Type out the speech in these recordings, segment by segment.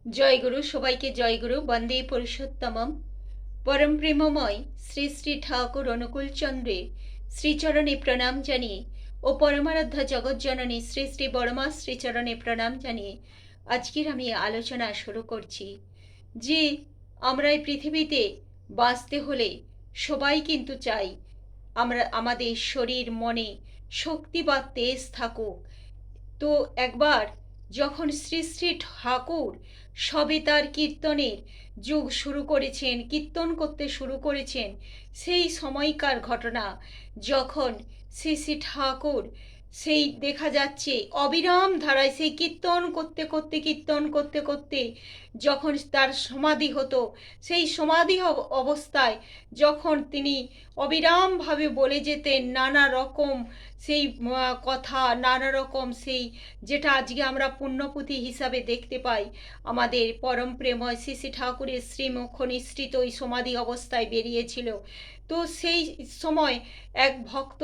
জয় গুরু, সবাইকে জয় গুরু। বন্দে পুরুষোত্তমম। পরম প্রেমময় শ্রী শ্রী ঠাকুর অনুকূল চন্দ্রের শ্রীচরণে প্রণাম জানিয়ে ও পরমারাধ্যা জগৎজননী শ্রী শ্রী বড়মা শ্রীচরণে প্রণাম জানিয়ে আজকের আমি আলোচনা শুরু করছি যে আমরা এই পৃথিবীতে বাঁচতে হলে সবাই কিন্তু চাই আমরা আমাদের শরীর মনে শক্তি বা তেজ থাকুক। তো একবার যখন শ্রী শ্রী ঠাকুর সবে তার কীর্তনের যুগ শুরু করেছেন, কীর্তন করতে শুরু করেছেন, সেই সময়কার ঘটনা যখন শ্রী শ্রী ঠাকুর সেই দেখা যাচ্ছে অবিরাম ধারায় সেই কীর্তন করতে করতে যখন তার সমাধি হতো, সেই সমাধি অবস্থায় যখন তিনি অবিরামভাবে বলে যেতেন নানা রকম সেই কথা, নানা রকম সেই যেটা আজকে আমরা পুণ্যপুঁথি হিসাবে দেখতে পাই, আমাদের পরম প্রেময় শ্রী শ্রী ঠাকুরের শ্রীমুখ নিঃসৃত ওই সমাধি অবস্থায় বেরিয়েছিল। তো সেই সময় এক ভক্ত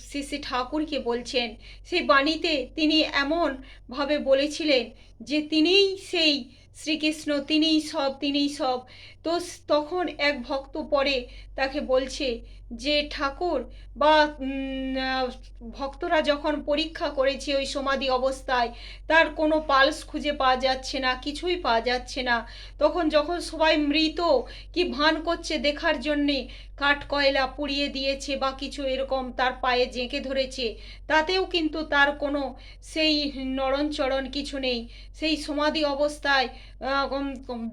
শ্রী শ্রী ঠাকুরকে বলছেন, সেই বাণীতে তিনি এমনভাবে বলেছিলেন যে তিনিই সেই শ্রীকৃষ্ণ, তিনিই সব। তো তখন এক ভক্ত পরে তাকে বলছে যে ঠাকুর বা ভক্তরা যখন পরীক্ষা করেছে ওই সমাধি অবস্থায়, তার কোনো পালস খুঁজে পাওয়া যাচ্ছে না, কিছুই পাওয়া যাচ্ছে না। তখন যখন সবাই মৃত কি ভান করছে দেখার জন্যে, কাঠ কয়লা পুড়িয়ে দিয়েছে বা কিছু এরকম তার পায়ে জেঁকে ধরেছে, তাতেও কিন্তু তার কোনো সেই নড়নচড়ন কিছু নেই। সেই সমাধি অবস্থায়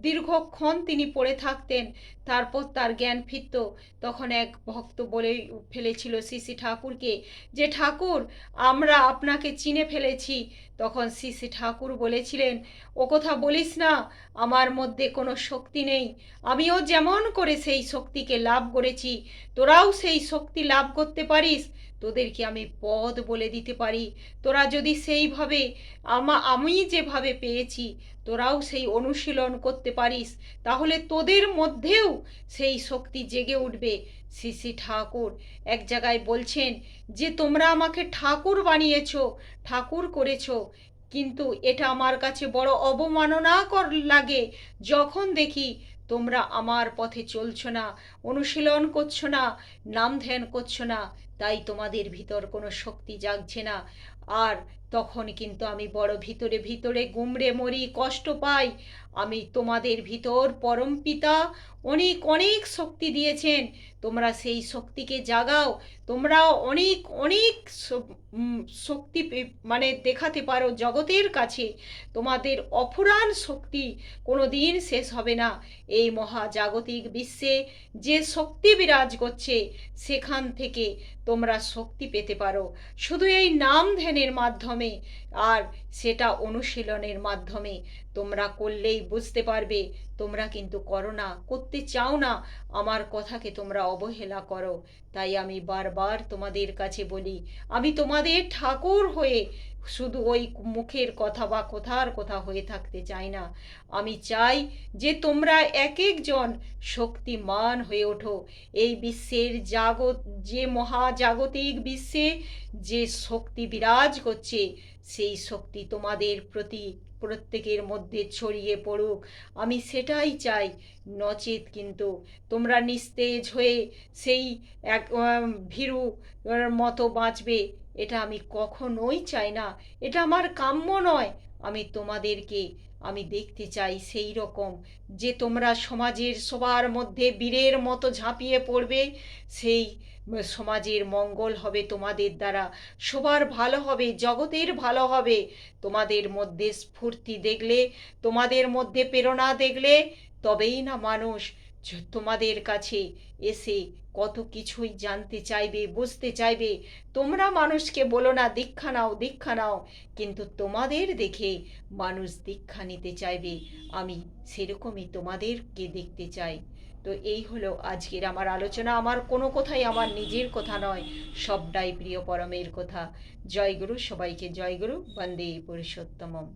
দীর্ঘক্ষণ তিনি পড়ে থাকতেন, তারপর তার জ্ঞান ফিরত। তখন এক ভক্ত বলে ফেলেছিল শ্রী শ্রী ঠাকুরকে যে ঠাকুর আমরা আপনাকে চিনে ফেলেছি। তখন শ্রী শ্রী ঠাকুর বলেছিলেন, ও কথা বলিস না, আমার মধ্যে কোনো শক্তি নেই, আমিও যেমন করে সেই শক্তিকে লাভ করেছি তোরাও সেই শক্তি লাভ করতে পারিস, তোদেরকে আমি পদ বলে দিতে পারি। তোরা যদি সেইভাবে আমি যেভাবে পেয়েছি তোরাও সেই অনুশীলন করতে পারিস, তাহলে তোদের মধ্যেও সেই শক্তি জেগে উঠবে। শ্রী শ্রী ঠাকুর এক জায়গায় বলছেন যে তোমরা আমাকে ঠাকুর বানিয়েছো, ঠাকুর করেছো, কিন্তু এটা আমার কাছে বড় অবমাননাকর লাগে যখন দেখি তোমরা আমার পথে চলছো না, অনুশীলন করছো না, নাম ধ্যান করছো না, তাই তোমাদের ভিতর কোনো শক্তি জাগছে না। আর তখন কিন্তু আমি বড় ভিতরে ভিতরে গুমড়ে মরি, কষ্ট পাই। আমি তোমাদের ভিতর পরম পিতা অনেক অনেক শক্তি দিয়েছেন, তোমরা সেই শক্তিকে জাগাও, তোমরা অনেক অনেক শক্তি মানে দেখাতে পারো জগতের কাছে, তোমাদের অফুরান শক্তি কোনো দিন শেষ হবে না। এই মহাজাগতিক বিশ্বে যে শক্তি বিরাজ করছে সেখান থেকে তোমরা শক্তি পেতে পারো শুধু এই নাম ধ্যানের মাধ্যমে, আর সেটা অনুশীলনের মাধ্যমে তোমরা করলেই বুঝতে পারবে। তোমরা কিন্তু করো না, করতে চাও না, আমার কথাকে তোমরা অবহেলা করো। তাই আমি বারবার তোমাদের কাছে বলি, আমি তোমাদের ঠাকুর হয়ে শুধু ওই মুখের কথা বা কথার কথা হয়ে থাকতে চাই না। আমি চাই যে তোমরা এক একজন শক্তিমান হয়ে ওঠো। এই বিশ্বের যে মহাজাগতিক বিশ্বে যে শক্তি বিরাজ করছে, সেই শক্তি তোমাদের প্রতি প্রত্যেকের মধ্যে ছড়িয়ে পড়ুক, আমি সেটাই চাই। নচেত কিন্তু তোমরা নিস্তেজ হয়ে সেই এক ভীরু মতো বাঁচবে, এটা আমি কখনোই চাই না, এটা আমার কাম্য নয়। আমি তোমাদেরকে আমি দেখতে চাই সেই রকম যে তোমরা সমাজের সবার মধ্যে বীরের মতো ঝাঁপিয়ে পড়বে, সেই সমাজের মঙ্গল হবে তোমাদের দ্বারা, সবার ভালো হবে, জগতের ভালো হবে। তোমাদের মধ্যে স্ফূর্তি দেখলে, তোমাদের মধ্যে প্রেরণা দেখলে তবেই না মানুষ তোমাদের কাছে এসে কত কিছুই জানতে চাইবে, বুঝতে চাইবে। তোমরা মানুষকে বলো না দীক্ষা নাও দীক্ষা নাও, কিন্তু তোমাদের দেখে মানুষ দীক্ষা নিতে চাইবে। আমি সেরকমই তোমাদেরকে দেখতে চাই। তো এই হলো আজকের আমার আলোচনা। আমার কোনো কথাই আমার নিজের কথা নয়, সবটাই প্রিয় পরমের কথা। জয় গুরু, সবাইকে জয় গুরু। বন্দে পুরুষোত্তমম।